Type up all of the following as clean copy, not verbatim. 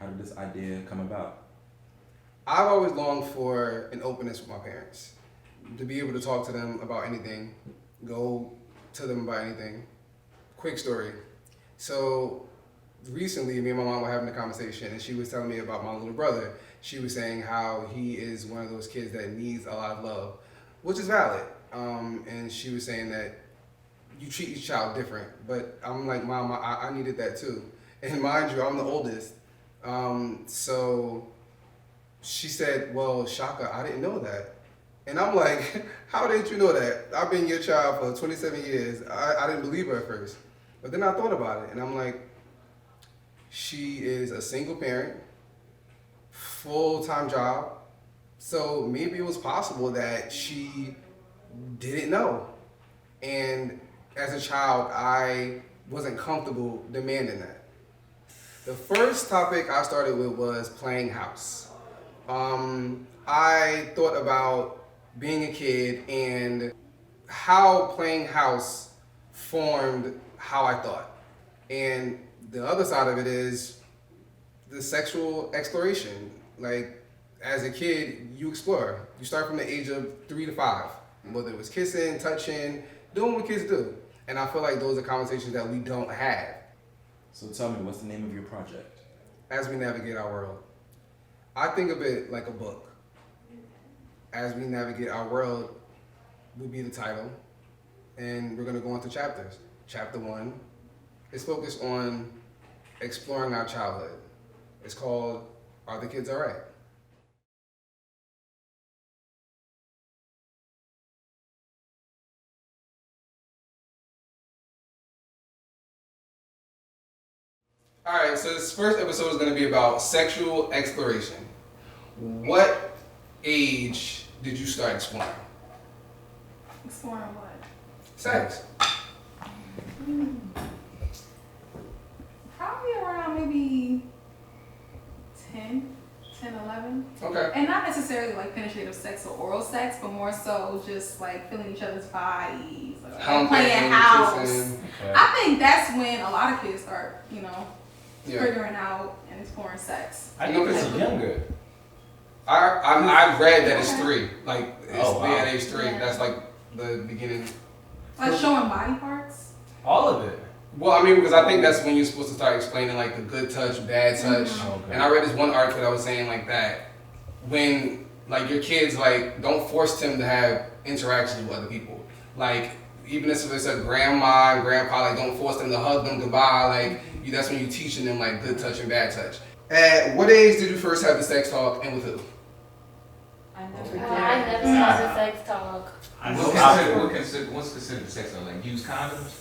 How did this idea come about? I've always longed for an openness with my parents, to be able to talk to them about anything, go to them about anything. Quick story. So recently, me and my mom were having a conversation, and she was telling me about my little brother. She was saying how he is one of those kids that needs a lot of love, which is valid. And she was saying that you treat each child different, but I'm like, Mom, I needed that too. And mind you, I'm the oldest. So she said, well, Shaka, I didn't know that. And I'm like, how did you know that? I've been your child for 27 years. I didn't believe her at first. But then I thought about it, and I'm like, she is a single parent, full-time job, so maybe it was possible that she didn't know. And as a child, I wasn't comfortable demanding that. The first topic I started with was playing house. I thought about being a kid and how playing house formed how I thought. And the other side of it is the sexual exploration. Like, as a kid, you explore. You start from the age of 3 to 5, whether it was kissing, touching, doing what kids do. And I feel like those are conversations that we don't have. So tell me, what's the name of your project? As we navigate our world. I think of it like a book. As we navigate our world would be the title. And we're gonna go into chapters. Chapter 1 is focused on exploring our childhood. It's called, Are the Kids Alright? Alright, so this first episode is going to be about sexual exploration. What age did you start exploring? Exploring what? Sex. Probably around maybe 10, 11. Okay. And not necessarily like penetrative sex or oral sex, but more so just like feeling each other's bodies, like playing house. Okay. I think that's when a lot of kids start, Yeah. figuring out and exploring sex. I think it's younger. I've read that it's 3. Like, it's wow. at age 3. Yeah. That's like the beginning. Like showing body parts. All of it. Well, I mean, because I think that's when you're supposed to start explaining like the good touch, bad touch. Okay. And I read this one article that was saying like that when like your kids, like, don't force them to have interactions with other people. Like, even if it's a grandma and grandpa, like, don't force them to hug them goodbye. Like, that's when you're teaching them like good touch and bad touch. At what age did you first have the sex talk, and with who? I never saw the sex talk. What's considered sex? Like use condoms?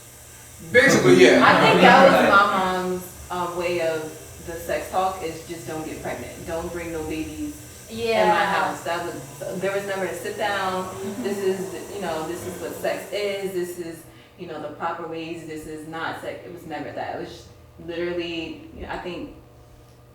Basically, yeah. I think that was my mom's way of the sex talk is just don't get pregnant. Don't bring no babies in my house. There was never a sit down. This is what sex is. This is, the proper ways. This is not sex. It was never that. It was literally, I think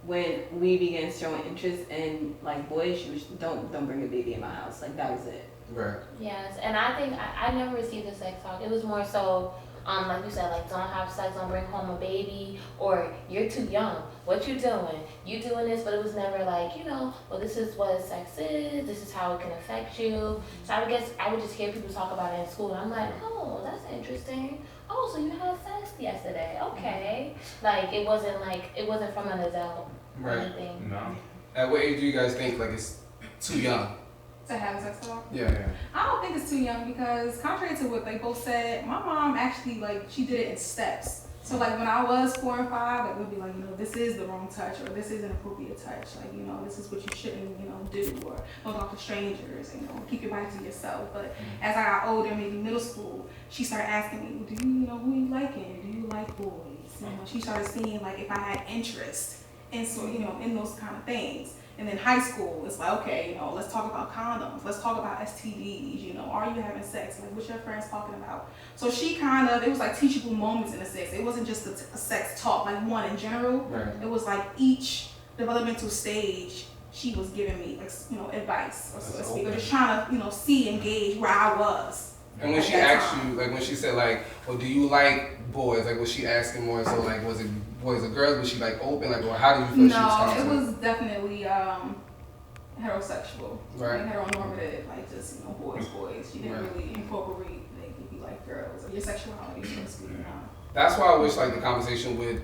when we began showing interest in like boys, she was don't bring a baby in my house. Like that was it. Right. Yes, and I think I never received the sex talk. It was more so, like you said, like don't have sex, don't bring home a baby, or you're too young. What you doing? You doing this, but it was never like, well, this is what sex is. This is how it can affect you. So I guess I would just hear people talk about it in school. And I'm like, oh, that's interesting. Oh, so you had sex yesterday? Okay. Like it wasn't from an adult or Right. anything. No. At what age do you guys think like it's too young? To have a sex talk? Yeah. I don't think it's too young because contrary to what they both said, my mom actually she did it in steps. So like when I was 4 and 5, it would be like, this is the wrong touch or this is an appropriate touch. Like, this is what you shouldn't, do or don't talk to strangers and, keep your body to yourself. But as I got older, maybe middle school, she started asking me, well, do you know who you liking? Do you like boys? She started seeing like if I had interest in in those kind of things. And then high school, it's like, okay, let's talk about condoms. Let's talk about STDs, are you having sex? Like, what's your friends talking about? So it was like teachable moments in the sex. It wasn't just a sex talk, like one in general. Right. It was like each developmental stage, she was giving me, advice, or so to speak, or just trying to, see and gauge where I was. And when she asked you, like when she said like, well, do you like boys? Like, was she asking more so like, was it boys or girls? Was she like open? Like, or how did you feel she was No, coming it to? was definitely heterosexual, Right. like heteronormative, like just boys. She didn't really incorporate like if you like girls or your sexuality, so to speak. That's why I wish like the conversation would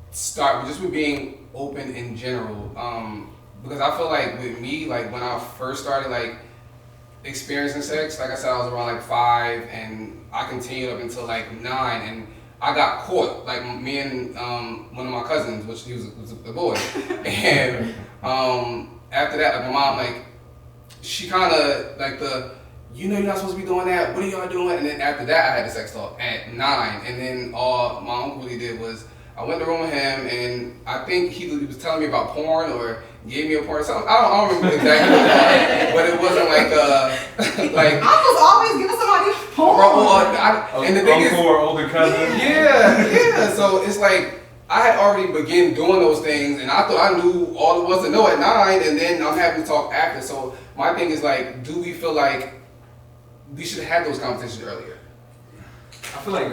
start just with being open in general. Because I feel like with me, like when I first started like experiencing sex, like I said, I was around like 5, and I continued up until like 9, and I got caught. Like me and one of my cousins, which he was a boy, and after that, like my mom, like she kind of like you're not supposed to be doing that. What are y'all doing? And then after that, I had the sex talk at 9, and then all my uncle really did was I went in the room with him, and I think he was telling me about porn or gave me a porn or something. I don't remember exactly what it was, but it wasn't like like. I was always giving somebody porn. And the thing is, or older cousin. yeah. So it's like I had already begun doing those things, and I thought I knew all there was to know at 9, and then I'm having to talk after. So my thing is like, do we feel like we should have those conversations earlier? I feel like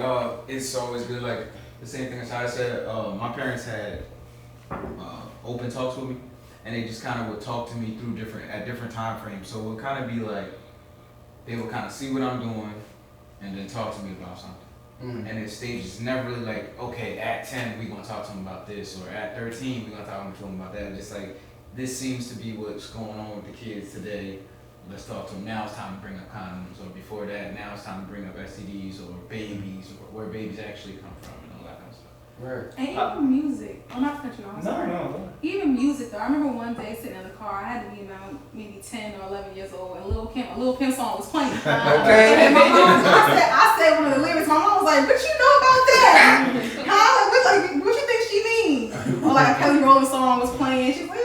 it's always good. Like the same thing as I said. My parents had open talks with me, and they just kind of would talk to me through different time frames. So it would kind of be like they would kind of see what I'm doing, and then talk to me about something. Mm. And it stages never really like, okay, at 10 we gonna talk to them about this, or at 13 we gonna talk to them about that. Just like this seems to be what's going on with the kids today. Let's talk to them. Now it's time to bring up condoms, or before that, now it's time to bring up STDs or babies, or where babies actually come from, and all that kind of stuff. Right. And even music. I'm not cutting you off. I'm sorry. No. Even music though. I remember one day sitting in the car. I had to be maybe 10 or 11 years old, and a Lil Kim song was playing. Okay. And my mom, I said one of the lyrics. My mom was like, "What you know about that? Huh? What you think she mean?" Or like a Kelly Rowland song was playing. She's like,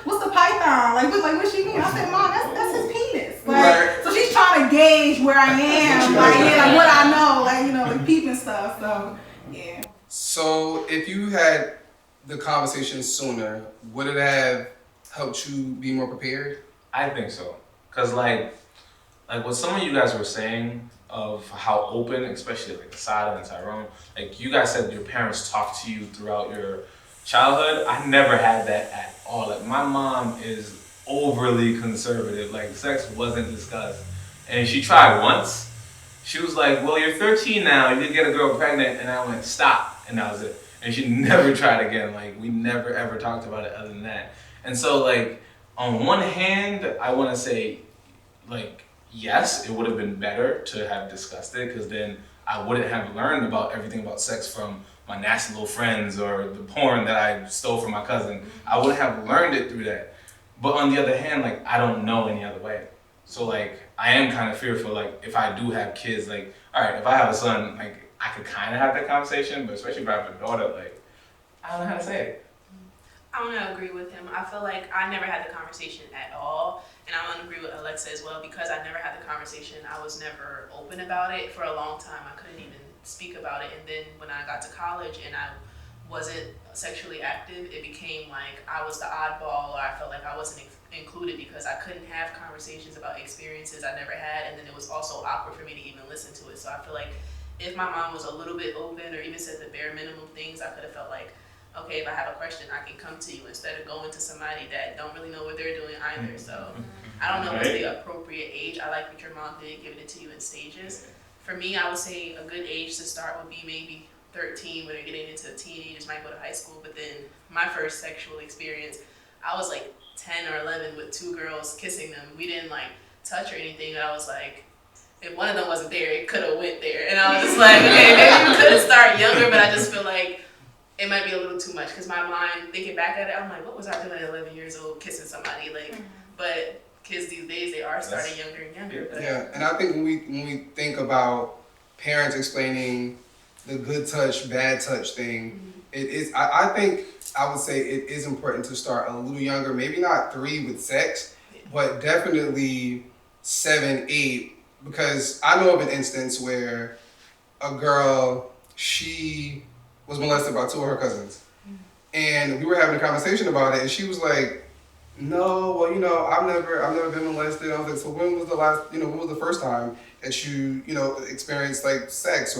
what's the python? What she mean? I said, Mom, that's his penis. Like, Right. so she's trying to gauge where I am, like what I know, like peeping stuff. So yeah. So if you had the conversation sooner, would it have helped you be more prepared? I think so, cause like what some of you guys were saying of how open, especially like Asada and Tyrone, like you guys said your parents talked to you throughout your childhood. I never had that at all. Like my mom is overly conservative. Like sex wasn't discussed, and she tried once. She was like, "Well, you're 13 now. You did get a girl pregnant," and I went, "Stop," and that was it. And she never tried again. Like we never ever talked about it other than that. And so like on one hand, I want to say like yes, it would have been better to have discussed it, because then I wouldn't have learned about everything about sex from my nasty little friends or the porn that I stole from my cousin. I would have learned it through that. But on the other hand, like I don't know any other way. So like I am kind of fearful, like if I do have kids, like all right, if I have a son, like I could kind of have that conversation, but especially if I have a daughter, like I don't know how to say it. I want to agree with him. I feel like I never had the conversation at all. And I want to agree with Alexa as well, because I never had the conversation. I was never open about it for a long time. I couldn't even speak about it. And then when I got to college and I wasn't sexually active, it became like I was the oddball, or I felt like I wasn't included because I couldn't have conversations about experiences I never had. And then it was also awkward for me to even listen to it. So I feel like if my mom was a little bit open, or even said the bare minimum things, I could have felt like, okay, if I have a question, I can come to you instead of going to somebody that don't really know what they're doing either. So I don't know what's the appropriate age. I like what your mom did, giving it to you in stages. For me, I would say a good age to start would be maybe 13, when you're getting into teenagers, might go to high school. But then my first sexual experience, I was like 10 or 11 with 2 girls kissing them. We didn't like touch or anything, but I was like, if one of them wasn't there, it could have went there. And I was just like, okay, maybe we could have started younger, but I just feel like it might be a little too much, because my mind, thinking back at it, I'm like, what was I doing at 11 years old kissing somebody? Like, but kids these days, they are starting younger and younger. But Yeah, and I think when we think about parents explaining the good touch, bad touch thing, it is. I think I would say it is important to start a little younger. Maybe not 3 with sex, but definitely 7, 8, because I know of an instance where a girl, she was molested by 2 of her cousins, and we were having a conversation about it, and she was like, "No, well, I've never been molested." I was like, "So when was the last, when was the first time that you, experienced like sex?"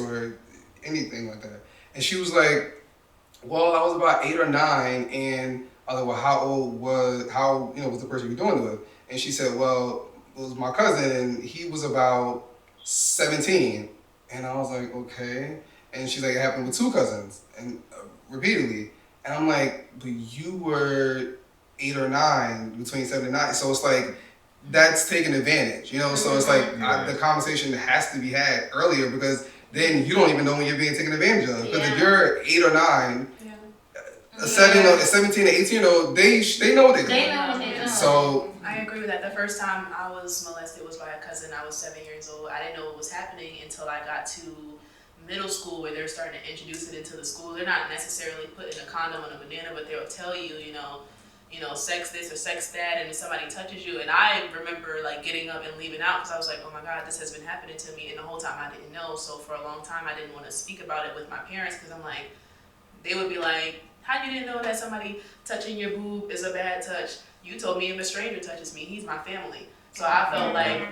anything like that. And she was like, well, I was about 8 or 9, and I was like, well, was the person you're doing it with? And she said, well, it was my cousin, and he was about 17. And I was like, okay. And she's like, it happened with 2 cousins, and repeatedly. And I'm like, but you were 8 or 9, between 7 and 9. So it's like, that's taking advantage, you know? So it's like, the conversation has to be had earlier, because then you don't even know when you're being taken advantage of. Because if you're 8 or 9, a 17 to 18-year-old, they know what they're doing. They know what they're doing. So I agree with that. The first time I was molested was by a cousin. I was 7 years old. I didn't know what was happening until I got to middle school, where they're starting to introduce it into the school. They're not necessarily putting a condom on a banana, but they'll tell you, you know, sex this or sex that, and if somebody touches you. And I remember like getting up and leaving out because I was like, oh my God, this has been happening to me. And the whole time I didn't know. So for a long time, I didn't want to speak about it with my parents, because I'm like, they would be like, how you didn't know that somebody touching your boob is a bad touch? You told me if a stranger touches me, he's my family. So I felt like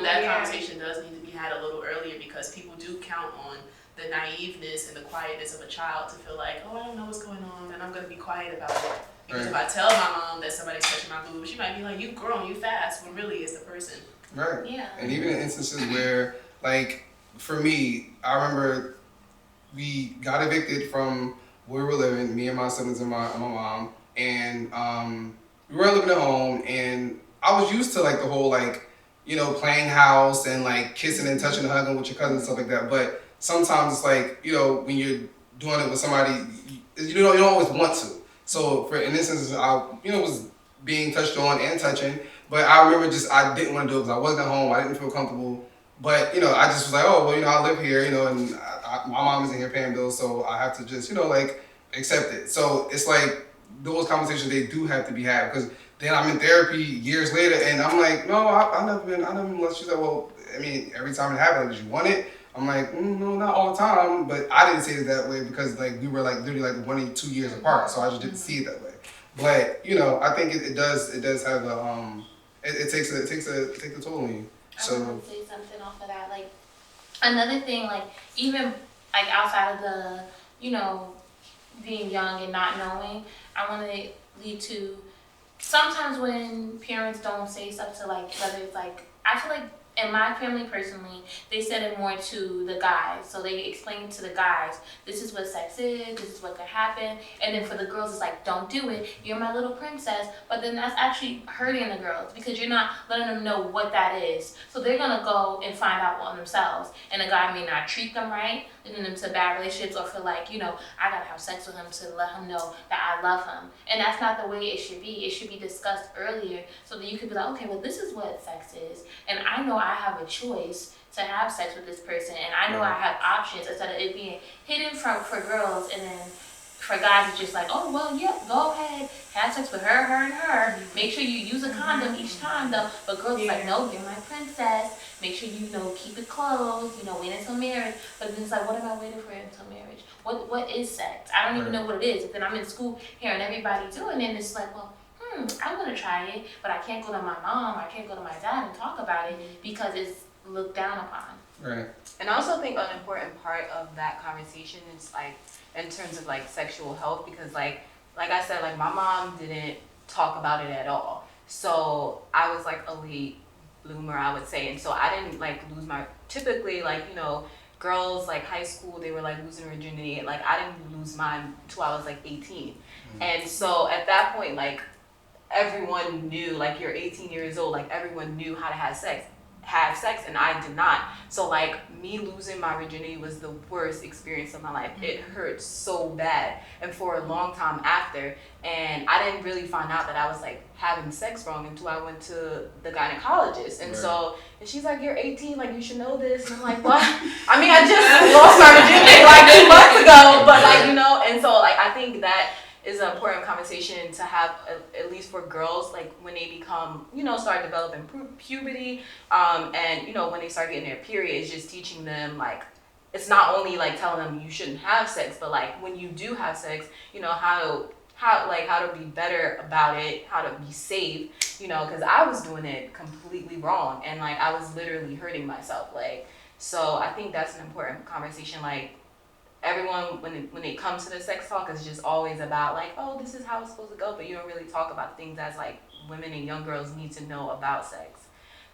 that conversation does need to be had a little earlier, because people do count on the naiveness and the quietness of a child to feel like, oh, I don't know what's going on, and I'm going to be quiet about it. Because if I tell my mom that somebody's touching my boob, she might be like, you've grown, you fast, when really it's the person. Right. Yeah. And even in instances where, like, for me, I remember we got evicted from where we were living, me and my siblings and my mom, and we weren't living at home, and I was used to like the whole like, you know, playing house and like kissing and touching and hugging with your cousins and stuff like that. But sometimes it's like, you know, when you're doing it with somebody, you don't always want to. So for in this instance, I, you know, was being touched on and touching, but I remember I didn't want to do it because I wasn't at home, I didn't feel comfortable. But, you know, I just was like, oh, well, you know, I live here, you know, and my mom isn't here paying bills, so I have to just, you know, like, accept it. So it's like, those conversations, they do have to be had, because then I'm in therapy years later, and I'm like, no, I never been molested. She's like, well, I mean, every time it happened, like, did you want it? I'm like, no, not all the time, but I didn't see it that way, because, like, we were, like, literally, like, 1 or 2 years apart, so I just didn't see it that way. But, you know, I think it does have a, it takes a toll on you. So, I want to say something off of that. Like, another thing, like, even, like, outside of the, you know, being young and not knowing, I want to lead to sometimes when parents don't say stuff to, like, whether it's, like, I feel like in my family personally, they said it more to the guys. So they explained to the guys, this is what sex is, this is what could happen. And then for the girls, it's like, don't do it. You're my little princess. But then that's actually hurting the girls, because you're not letting them know what that is. So they're going to go and find out on themselves. And a guy may not treat them right, leading them to bad relationships, or feel like, you know, I got to have sex with him to let him know that I love him. And that's not the way it should be. It should be discussed earlier, so that you could be like, okay, well, this is what sex is. And I know I have a choice to have sex with this person, and I know I have options, instead of it being hidden for girls, and then for guys it's just like, oh, well, yeah, go ahead, have sex with her and her. Make sure you use a condom each time though. But girls is like, no, you're my princess. Make sure you know, keep it closed, you know, wait until marriage. But then it's like, what am I waiting for until marriage? What is sex? I don't even know what it is. And then I'm in school hearing everybody doing it, and it's like, well, I'm gonna try it, but I can't go to my mom, I can't go to my dad and talk about it, because it's looked down upon. right. And I also think an important part of that conversation is like in terms of like sexual health, because like I said, like my mom didn't talk about it at all. So I was like a late bloomer, I would say. And so I didn't like lose my, typically like, you know, girls like high school, they were like losing virginity. Like I didn't lose mine until I was like 18. And so at that point, like everyone knew, like you're 18 years old, like everyone knew how to have sex, and I did not. So like me losing my virginity was the worst experience of my life. It hurt so bad, and for a long time after. And I didn't really find out that I was like having sex wrong until I went to the gynecologist. And so, and she's like, you're 18, like you should know this. And I'm like, what? I mean, I just lost my virginity like 2 months ago, but like, you know. And so like I think that is an important conversation to have, at least for girls, like when they become, you know, start developing puberty, and, you know, when they start getting their period, it's just teaching them, like, it's not only like telling them you shouldn't have sex, but like when you do have sex, you know, how to be better about it, how to be safe, you know, because I was doing it completely wrong, and like I was literally hurting myself, like. So I think that's an important conversation, like everyone when they come to the sex talk, it's just always about like, oh, this is how it's supposed to go, but you don't really talk about things as like women and young girls need to know about sex.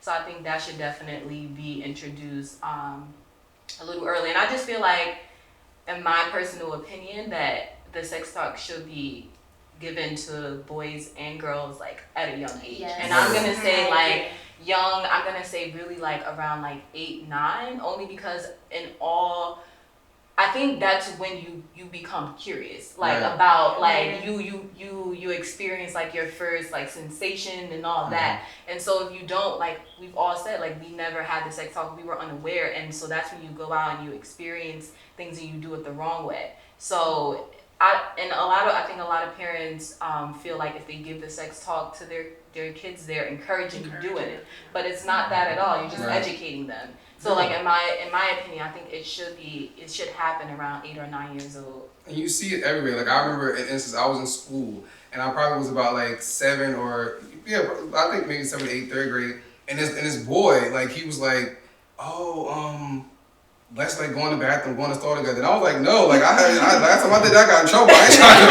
So I think that should definitely be introduced a little early. And I just feel like, in my personal opinion, that the sex talk should be given to boys and girls like at a young age. Yes. And I'm gonna say like young, I'm gonna say really like around like 8, 9, only because I think that's when you become curious, like about like you experience like your first like sensation and all that. And so if you don't, like we've all said, like we never had the sex talk, we were unaware, and so that's when you go out and you experience things and you do it the wrong way. So I think a lot of parents feel like if they give the sex talk to their kids, they're encouraging doing it, but it's not that at all. You're just educating them. So like in my opinion, I think it should happen around 8 or 9 years old. And you see it everywhere. Like I remember, in instance, I was in school and I probably was about like 7 or I think maybe 7, 8, 3rd grade. And this boy, like he was like, oh, let's like go in the bathroom, go in the store together. And I was like, no, like last time I did that, I got in trouble. I ain't trying to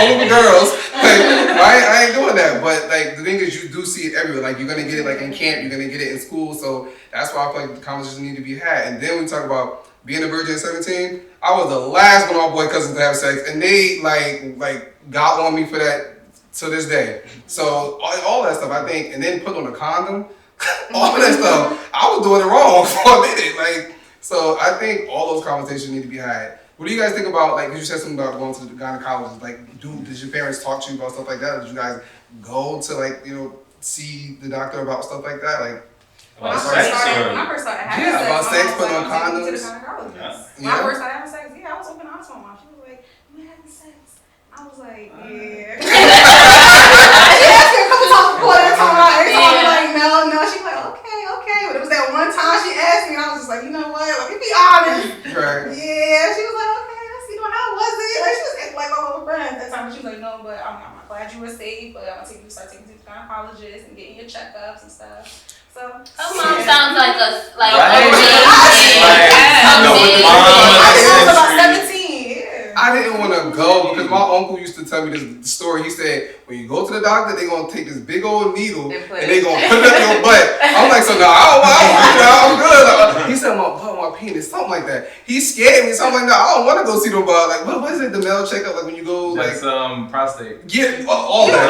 only with girls. Like, I ain't doing that. But like the thing is, you do see it everywhere. Like you're gonna get it like in camp, you're gonna get it in school. So that's why I feel like the conversations need to be had. And then we talk about being a virgin at 17. I was the last one of my boy cousins to have sex, and they like got on me for that to this day. So all that stuff, I think, and then put on a condom. All that stuff, I was doing it wrong for a minute. Like, so I think all those conversations need to be had. What do you guys think about, like, you said something about going to the gynecologist. Like, did your parents talk to you about stuff like that? Or did you guys go to, like, see the doctor about stuff like that? Like, when I first started having sex, about sex, putting on to the condoms. gynecologist. When I first started having sex, I was open honest with my mom. She was like, "You having sex?" I was like, "Yeah." She asked me a couple times before that time. Every time I was like, "No." She was like, "Okay." But it was that one time she asked me, and I was just like, "You know what? Let me be honest." Right. Yeah. She was like, "Okay, let's see. How was it?" Like she was acting like my little friend at that time. But she was like, "No, but I'm glad you were safe. But I'm gonna start taking you to the gynecologist and getting your checkups and stuff." So her mom sounds like a Right. a I was about 17. I didn't want to go because my uncle used to tell me this story. He said, when you go to the doctor, they're going to take this big old needle and they're going to put it up your butt. I'm like, so no, I'm good. He said, my penis, something like that. He scared me, so I'm like, no, I don't want to go see nobody. Like, what is it, the male checkup? Like, when you go, like, prostate. Yeah, all that.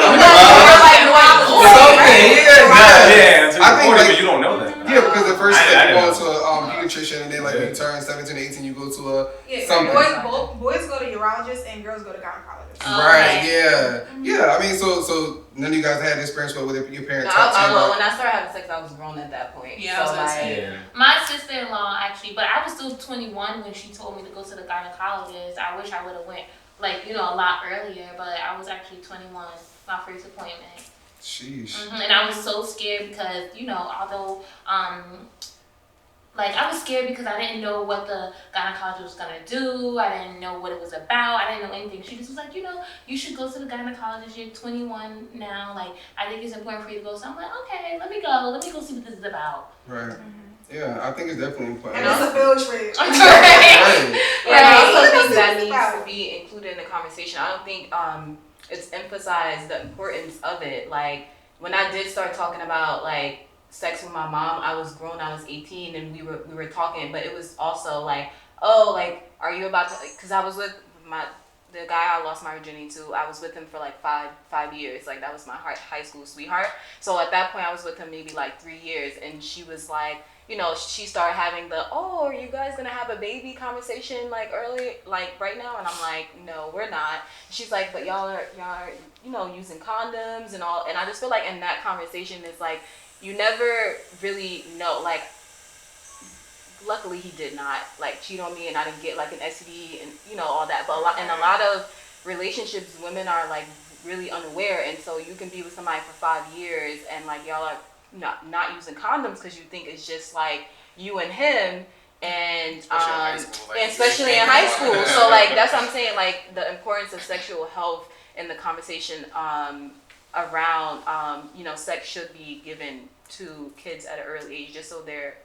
I think, like, you don't know that. Yeah, because the first step you go to a pediatrician, and then like you turn 17, 18, you go to a something. Boys go to urologists and girls go to gynecologists. Right? Yeah. I mean, so none of you guys had the experience with your parents. When I started having sex, I was grown at that point. Yeah, so I was like, my sister-in-law actually, but I was still 21 when she told me to go to the gynecologist. I wish I would have went a lot earlier, but I was actually 21 my first appointment. Sheesh. And I was so scared because, although, I was scared because I didn't know what the gynecologist was going to do. I didn't know what it was about. I didn't know anything. She just was like, you should go to the gynecologist. You're 21 now. Like, I think it's important for you to go. So I'm like, okay, let me go. Let me go see what this is about. Right. Yeah, I think it's definitely important. And it's a field trip. I also think that needs to be included in the conversation. I don't think it's emphasized the importance of it. Like when I did start talking about like sex with my mom, I was grown, I was 18, and we were talking, but it was also like, oh, like, are you about to? Because I was with the guy I lost my virginity to. I was with him for like five years. Like that was my high school sweetheart. So at that point, I was with him maybe like 3 years, and she was like, she started having the, oh, are you guys gonna have a baby conversation like early, like right now? And I'm like, no, we're not. She's like, but y'all are using condoms and all. And I just feel like in that conversation, it's like you never really know. Like, luckily he did not like cheat on me, and I didn't get like an STD and all that. But in a lot of relationships, women are like really unaware, and so you can be with somebody for 5 years and like y'all are not using condoms because you think it's just like you and him, and especially in high school. So like that's what I'm saying, like the importance of sexual health in the conversation around sex should be given to kids at an early age, just so they're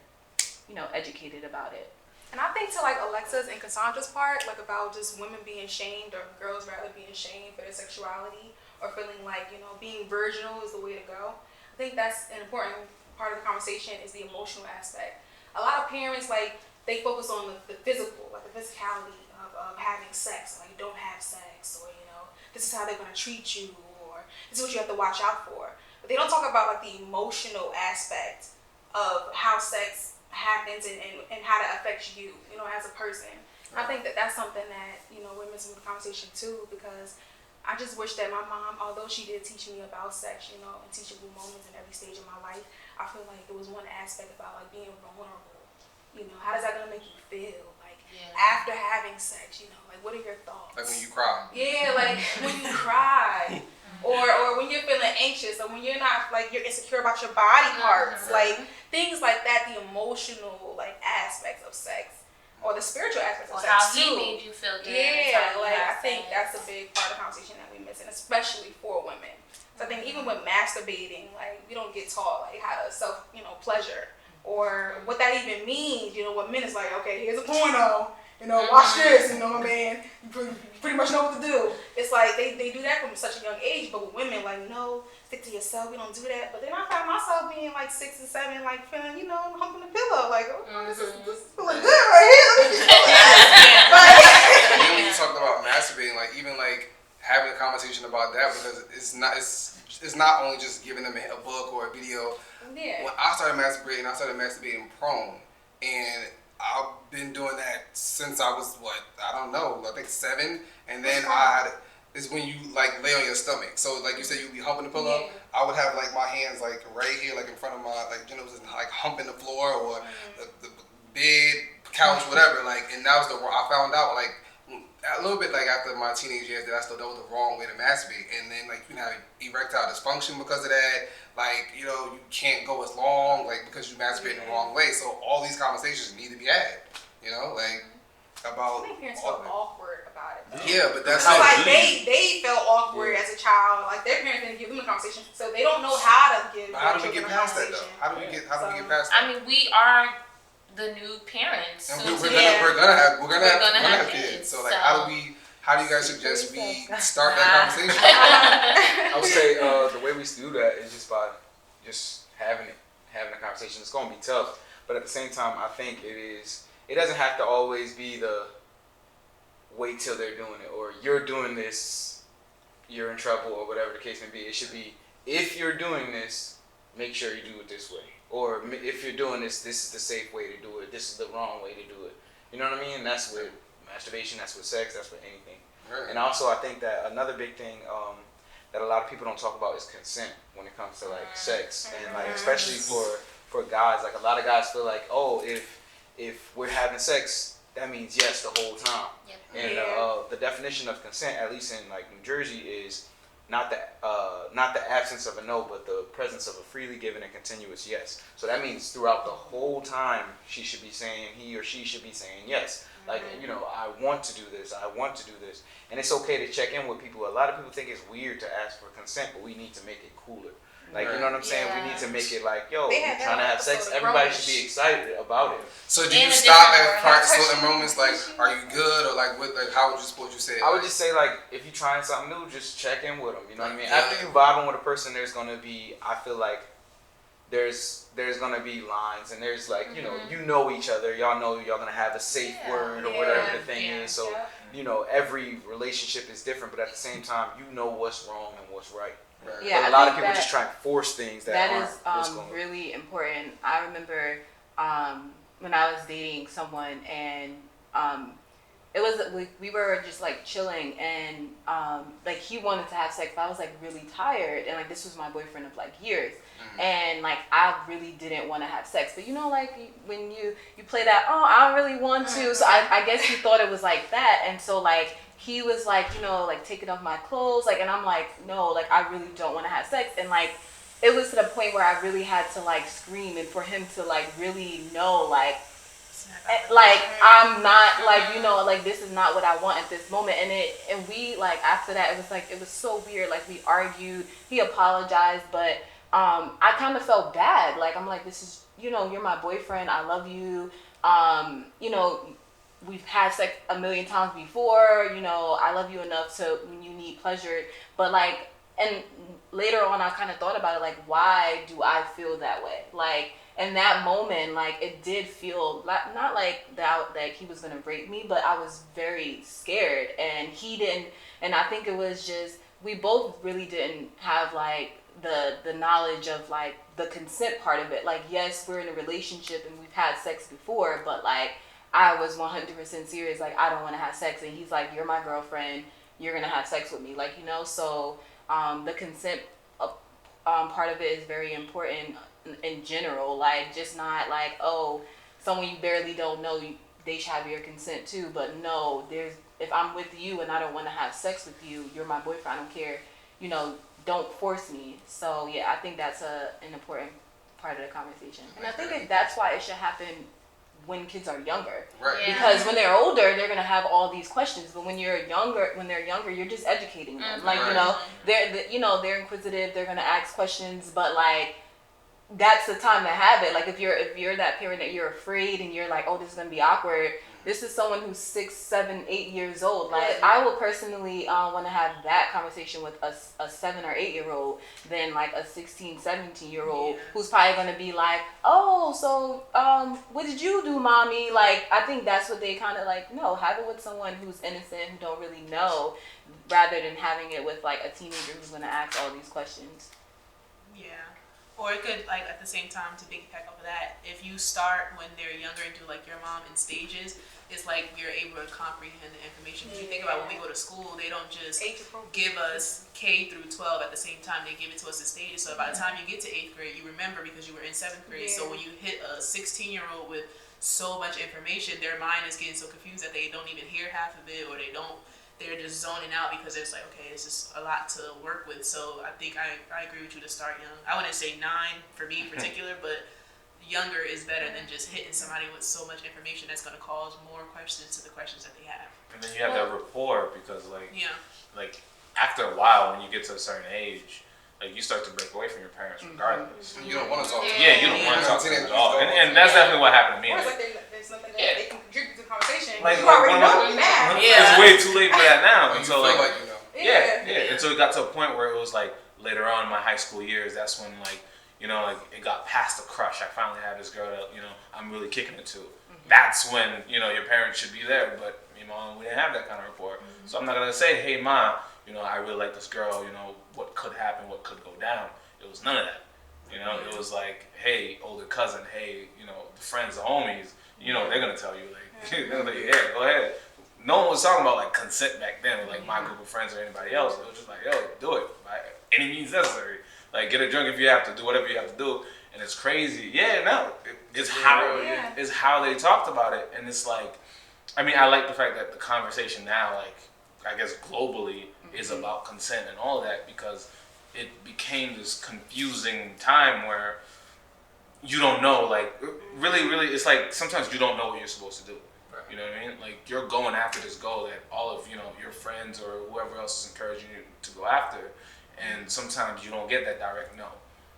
educated about it. And I think to like Alexa's and Cassandra's part, like about just women being shamed or girls rather being shamed for their sexuality or feeling like, you know, being virginal is the way to go. I think that's an important part of the conversation is the emotional aspect. A lot of parents, like, they focus on the physical, like the physicality of having sex. Like, don't have sex, or, you know, this is how they're going to treat you, or this is what you have to watch out for. But they don't talk about like the emotional aspect of how sex happens and how that affects you, you know, as a person. I think that that's something that, you know, we're missing with the conversation too, because I just wish that my mom, although she did teach me about sex, you know, and teachable moments in every stage of my life, I feel like there was one aspect about like being vulnerable. You know, how is that gonna make you feel? Like after having sex, you know, like what are your thoughts? Like when you cry. Yeah, like when you cry. Or when you're feeling anxious, or when you're not, like, you're insecure about your body parts, like things like that, the emotional like aspects of sex, or the spiritual aspects of Or sex how too. he made you feel good. Yeah, like I think that's a big part of the conversation that we're missing, especially for women. So I think even with masturbating, like we don't get taught like how to self, you know, pleasure, or what that even means. You know, what men is like, okay, here's a porno. You know, watch this, you know, my man, you pretty much know what to do. It's like they do that from such a young age, but with women, like, no, stick to yourself, we don't do that. But then I found myself being like 6 and 7, like feeling, you know, humping the pillow, like, oh, this is feeling good right here. And then when you talked about masturbating, like even like having a conversation about that, because it's not only just giving them a book or a video. Yeah. When I started masturbating prone, and I've been doing that since I was I think 7, and then it's when you like lay on your stomach. So like you said, you'd be humping the pillow. Yeah. I would have like my hands like right here, like in front of my just like humping the floor or the bed, couch, whatever. Like, and that was I found out like a little bit like after my teenage years that I thought that was the wrong way to masturbate, and then like you can have erectile dysfunction because of that. Like, you know, you can't go as long like because you masturbate in the wrong way. So all these conversations need to be had. You know, like about. I think parents felt awkward about it. Yeah, but that's so like they felt awkward as a child. Like their parents didn't give them a conversation, so they don't know how to give. But how do we get past that though? How do we get past that? I mean, we are the new parents. And So we're gonna have kids. So like, how do you guys suggest we start that conversation? I would say the way we do that is just by just having a conversation. It's gonna be tough, but at the same time, I think it doesn't have to always be the wait till they're doing it or you're doing this, you're in trouble or whatever the case may be. It should be, if you're doing this, make sure you do it this way. Or if you're doing this, this is the safe way to do it. This is the wrong way to do it. You know what I mean? That's with masturbation, that's with sex, that's with anything. Right. And also, I think that another big thing that a lot of people don't talk about is consent when it comes to like sex, and like especially for guys. Like a lot of guys feel like, oh, if we're having sex, that means yes the whole time. Yep. And the definition of consent, at least in like New Jersey, is not the absence of a no, but the presence of a freely given and continuous yes. So that means throughout the whole time, he or she should be saying yes. Like, you know, I want to do this, I want to do this. And it's okay to check in with people. A lot of people think it's weird to ask for consent, but we need to make it cooler. Like, you know what I'm saying? We need to make it like, yo, you're trying to have sex, everybody should be excited about it. So do you stop at certain moments, like, are you good, or like, how would you say it? I would just say, like, if you're trying something new, just check in with them. You know what I mean? After you vibing with a person, there's gonna be, I feel like, there's gonna be lines, and there's like, you know each other. Y'all know y'all gonna have a safe word or whatever the thing is. So, you know, every relationship is different, but at the same time, you know what's wrong and what's right. Yeah, but a lot of people just try to force things that is really important. I remember when I was dating someone, and it was we were just like chilling, and like he wanted to have sex, but I was like really tired, and like this was my boyfriend of like years, and like I really didn't want to have sex, but you know, like when you play that, oh, I don't really want to, so I guess he thought it was like that, and so like he was like, you know, like taking off my clothes, like, and I'm like, no, like I really don't want to have sex, and like it was to the point where I really had to like scream, and for him to like really know, like I'm not, like, you know, like this is not what I want at this moment. And we like after that it was so weird, like we argued, he apologized, but I kind of felt bad, like I'm like, this is, you know, you're my boyfriend, I love you, you know, we've had sex a million times before, you know, I love you enough to when you need pleasure, but like, and later on I kind of thought about it, like, why do I feel that way? Like, in that moment, like, it did feel not like that he was gonna rape me, but I was very scared, and he didn't, and I think it was just, we both really didn't have like the knowledge of like the consent part of it. Like, yes, we're in a relationship and we've had sex before, but like, I was 100% serious, like, I don't want to have sex, and he's like, you're my girlfriend, you're gonna have sex with me, like, you know. So the consent part of it is very important in general, like, just not like, oh, someone you barely don't know, they should have your consent too, but no, if I'm with you and I don't want to have sex with you, you're my boyfriend, I don't care, you know, don't force me. So yeah, I think that's an important part of the conversation, and I think that's why it should happen when kids are younger, Right. Yeah. because when they're older, they're gonna have all these questions. But when they're younger, you're just educating them. Like, you know, they're inquisitive. They're gonna ask questions, but like, that's the time to have it. Like, if you're that parent that you're afraid and you're like, oh, this is gonna be awkward. This is someone who's 6, 7, 8 years old. Like, I would personally want to have that conversation with a 7 or 8 year old than like a 16, 17 year old who's probably gonna be like, oh, so what did you do, mommy? Like, I think that's what they kind of like. No, have it with someone who's innocent, who don't really know, rather than having it with like a teenager who's gonna ask all these questions. Yeah. Or it could, like, at the same time, to piggyback off of that, if you start when they're younger and do like your mom in stages, it's like you're able to comprehend the information. If you think about when we go to school, they don't just give us K through 12 at the same time. They give it to us in stages. So by the time you get to 8th grade, you remember because you were in 7th grade. So when you hit a 16-year-old with so much information, their mind is getting so confused that they don't even hear half of it, or they're just zoning out because it's like, okay, this is a lot to work with. So I think I agree with you to start young. I wouldn't say 9 for me in particular, but younger is better than just hitting somebody with so much information that's going to cause more questions to the questions that they have. And then you have that rapport because like after a while, when you get to a certain age, like, you start to break away from your parents regardless. You don't want to talk to them. Yeah, you don't want to talk to them at all. And that's definitely what happened to me. Or Like, it's like there's nothing that they can contribute to the conversation. Like, You already know you're mad. it's way too late for that now. When And you so feel like, you know. yeah. And so it got to a point where it was like later on in my high school years, that's when like, you know, like, it got past the crush. I finally had this girl that, you know, I'm really kicking it to. That's when, you know, your parents should be there, but you know, we didn't have that kind of rapport. So I'm not gonna say, hey, Ma, you know, I really like this girl, you know, what could happen, what could go down. It was none of that. You know, it was like, hey, older cousin, hey, you know, the friends, the homies, you know, they're gonna tell you, like, they're gonna be, yeah, go ahead. No one was talking about like consent back then with like my group of friends or anybody else. It was just like, yo, do it by any means necessary. Like, get a drink if you have to, do whatever you have to do. And it's crazy. Yeah, no, it's how they talked about it. And it's like, I mean, I like the fact that the conversation now, like, I guess globally, is about consent and all that, because it became this confusing time where you don't know, like, really, it's like sometimes you don't know what you're supposed to do. You know what I mean? Like, you're going after this goal that all of, you know, your friends or whoever else is encouraging you to go after, and sometimes you don't get that direct no.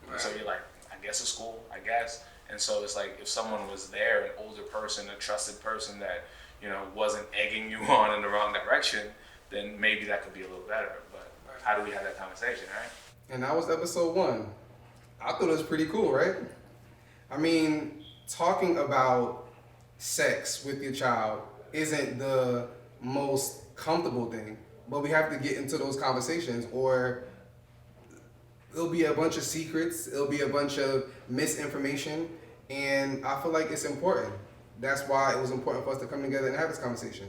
Right. So you're like, I guess it's school, I guess. And so it's like, if someone was there, an older person, a trusted person that, you know, wasn't egging you on in the wrong direction, then maybe that could be a little better. But how do we have that conversation, right? And that was episode 1. I thought it was pretty cool, right? I mean, talking about sex with your child isn't the most comfortable thing, but we have to get into those conversations, or it'll be a bunch of secrets, it'll be a bunch of misinformation, and I feel like it's important. That's why it was important for us to come together and have this conversation.